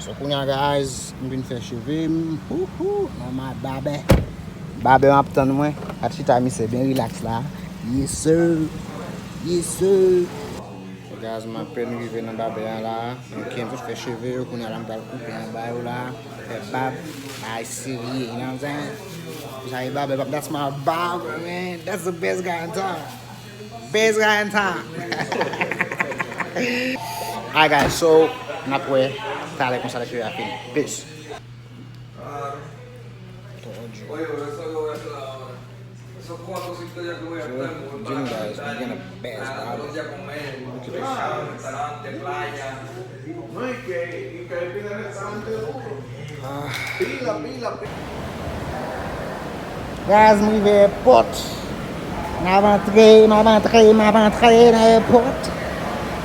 So kunya guys, I'm going to shave him. My baby. Baby m'a putain de moi. At she time me say bien relax là. Yes sir. Yes sir. So guys, m'a peine arrivé dans baby là. On came to faire cheveux, kunya là m'dal couper en bas là. Fait bab, I see you know what I'm saying? Say baby, that's my barber man. That's the best guy in town. Best guy in town. Alright guys, so not way. Tale con sale chiude alla fine. Peace. Jim guys, we're gonna best barber. Look at this. Guys, m'arrive porte. M'avantrer dans l'airport.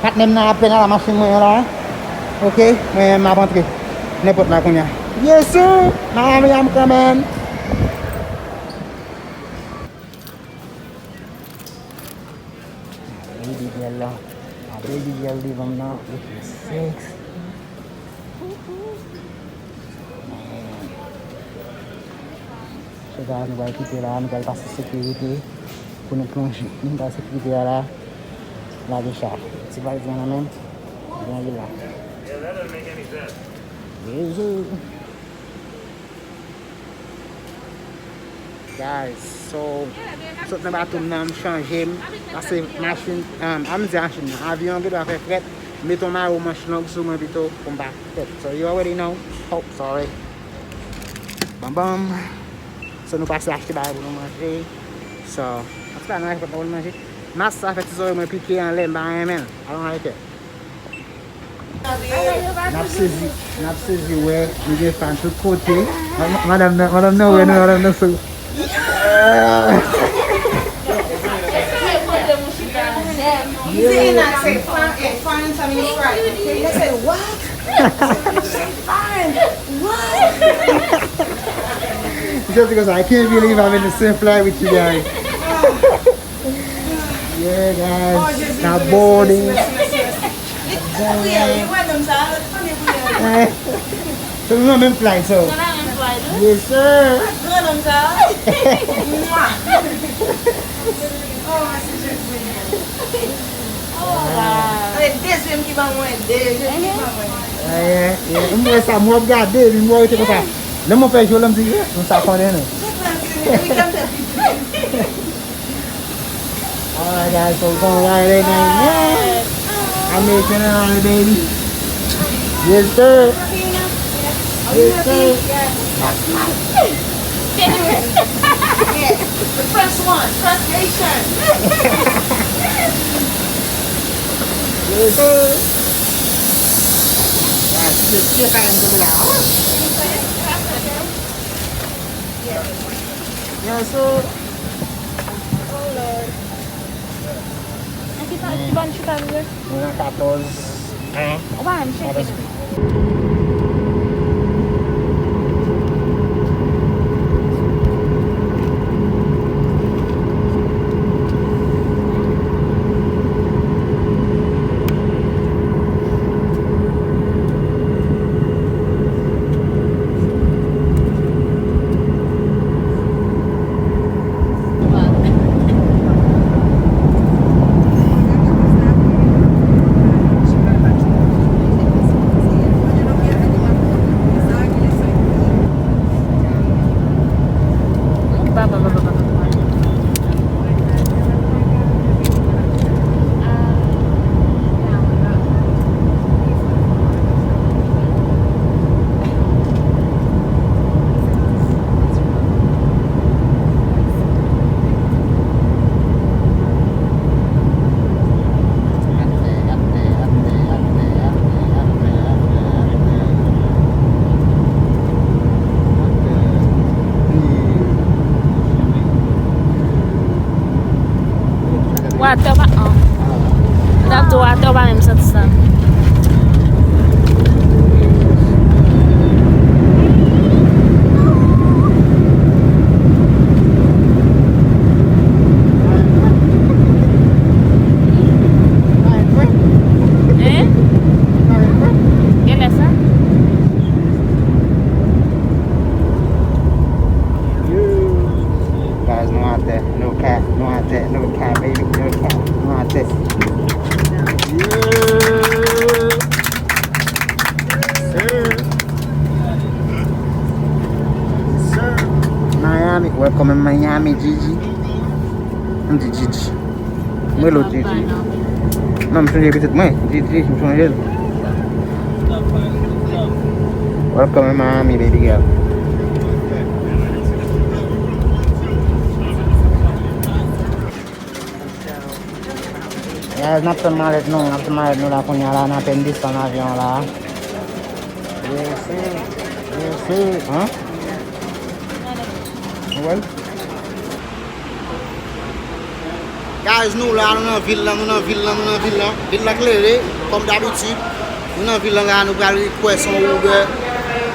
Pat nem na appel à la machine moi là. OK, mais m'a rentrer. N'importe là qu'on y a. Yes sir. I'm coming. Baby girl là. Baby girl live now with sex. So guys, nous allons quitter là, nous allons passer sécurité pour nous plonger dans la sécurité là. Là déjà. C'est pas bien la même. Bien là. Yeah, that doesn't make any sense. Yes sir. Guys, so something about to changer parce que machine machine avion qui doit faire fret mettons ma au machine sur moi plutôt comme pas so you already know. Oh sorry. Bam bam. So nous passons acheter bail pour manger. So après on va pas manger. Mas ça fait ça me piquer en l'air ba men. I don't like it. N'a saisi ouais, il vient faire tout côté. Madame no ouais, madame no so. You say not say fine to me right. Okay? They said what? Fine. What? Just because I can't believe I'm in the same flight with you guys. Yeah guys, now boarding. So we're on the flight, so. Yes sir. Deuxième qui va moins, deuxième qui va moins. Moi ça moi regarder, moi c'est comme ça. Là mon père je l'aime dire, on ça connaît non. Alright guys, so we're going right in there. I'm making it on it, baby. Yes sir. Yes sir. The first one, frustration. Yes sir. That's just get that into the hour. Yes sir. Oh Lord. Aqui tá de barulho. 14. Vai, não chega. Water ba? Oh. Dapat water ba même ça ça. Eh? Quelle est ça? ate, no cat, baby, no cat, no ate. Sir. Miami, welcome in Miami, Gigi. Gigi. Melo Gigi. Non, je suis peut-être moi. Gigi, je suis welcome in Miami, baby girl. Ya, napton malet nou la konya la, napen dis an avyon la. Yes, sir. Huh? Well. Guys, nou la, nou nan villa klere, kom d'habitude. Nou nan villa la, nou pral request son Uber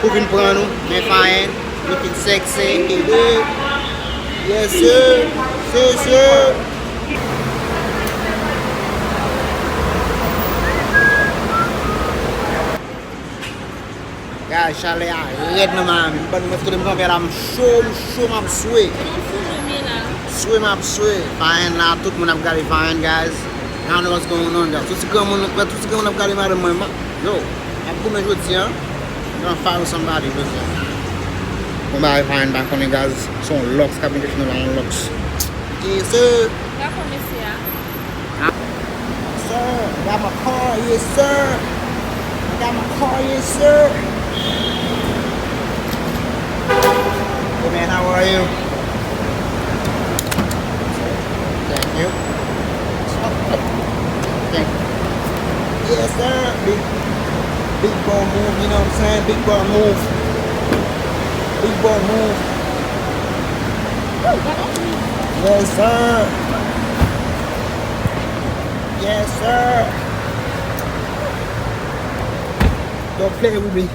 pou vin pran nou, men fine, looking sexy, baby. Yes, sir. Guys, chalet a red nan Miami. Ban mwen fto dem kon ver am show map sway. Fine la, tout moun ap gade fine, guys. I don't know what's going on, guys. Tout se kon moun ap gade madam mwen. Yo, ap koumen jodi, hein? I'm gonna fight with somebody, jodi. Mwen ba fine ban konen, guys. Son locks, kabin de chino la an locks. Yes, sir. Sir, got my car, yes, sir. Hey man, how are you? Thank you. Yes sir. Big boy move, you know what I'm saying? Big boy move. Yes sir. Don't play with me.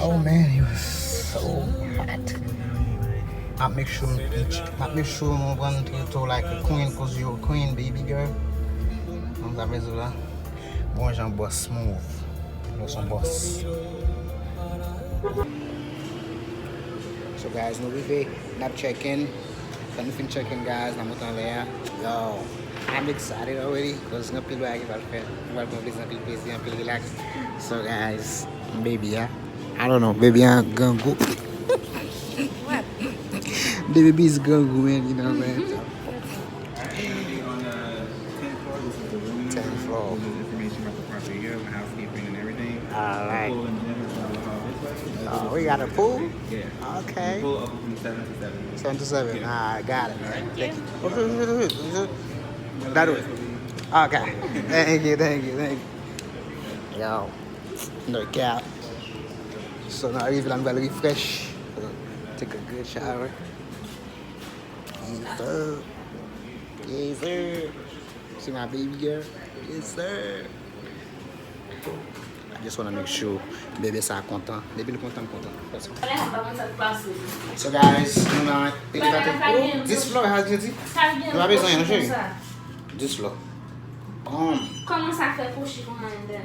Oh man, he was so hot. I make sure you run to like a queen, cause you're a queen, baby girl. I'm that là. Moi j'en boss smooth. Nous sommes boss. So guys, no we not check-in. Anything check-in guys, I'm not there. Yo, I'm excited already because I'm feel like I'm feel relaxed. So guys, baby, yeah. I don't know, baby, I'm gonna go. What? The baby's gonna go, man, you know what I'm saying? On the 10th floor, this is the room. 10th floor. This is information about the property here, the housekeeping and everything. Alright. The pool and gym is down the hall this way. Oh, we got a pool? Yeah. Okay. The pool open from 7 to 7. 7 to 7. Yeah. Ah, got it. Thank you. That way. Okay. Thank you. Yo, no cap. So now I'm gonna refresh. Take a good shower. Yes, sir. See my baby girl? Yes, sir. I just want to make sure baby is content. Baby is content. So guys, this floor has dit. Tu as besoin de this floor. Comment ça fait pour chiffrer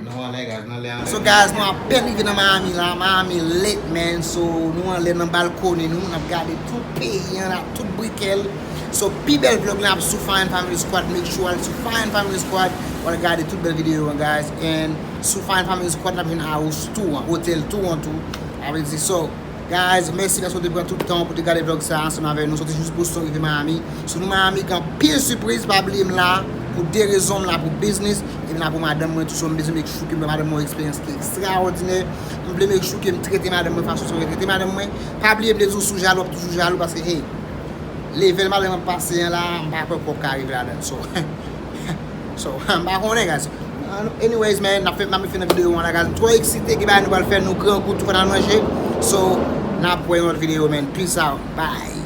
Non, les gars, non. So guys, nous à peine arrivé dans Miami là, Miami late man. So nous allons dans le balcon et nous avons gardé tout pays, tout briquel. So people vlog là sur Fine Family Squad, make sure sur Fine Family Squad, on a gardé toute belle vidéo guys. And sur Fine Family Squad, nous avons un house tour, hôtel tour en tout. Avec ça. So guys, merci parce que vous avez tout le temps pour regarder le vlog ça ensemble avec nous. Sortez juste pour sortir de Miami. So nous Miami quand pile surprise pas oublier là. Pour des raisons là pour business et là pour madame moi tout son business make sure que madame moi expérience qui est extraordinaire on veut make sure que me traiter madame moi façon traiter madame moi pas oublier les autres sous jaloux toujours jaloux parce que hey level madame passé là pas pour arriver là so pas connait guys anyways man n'a fait m'a fait une vidéo là gars trop excité que va nous faire nous grand coup tout dans manger so n'a pour une autre vidéo man peace out bye.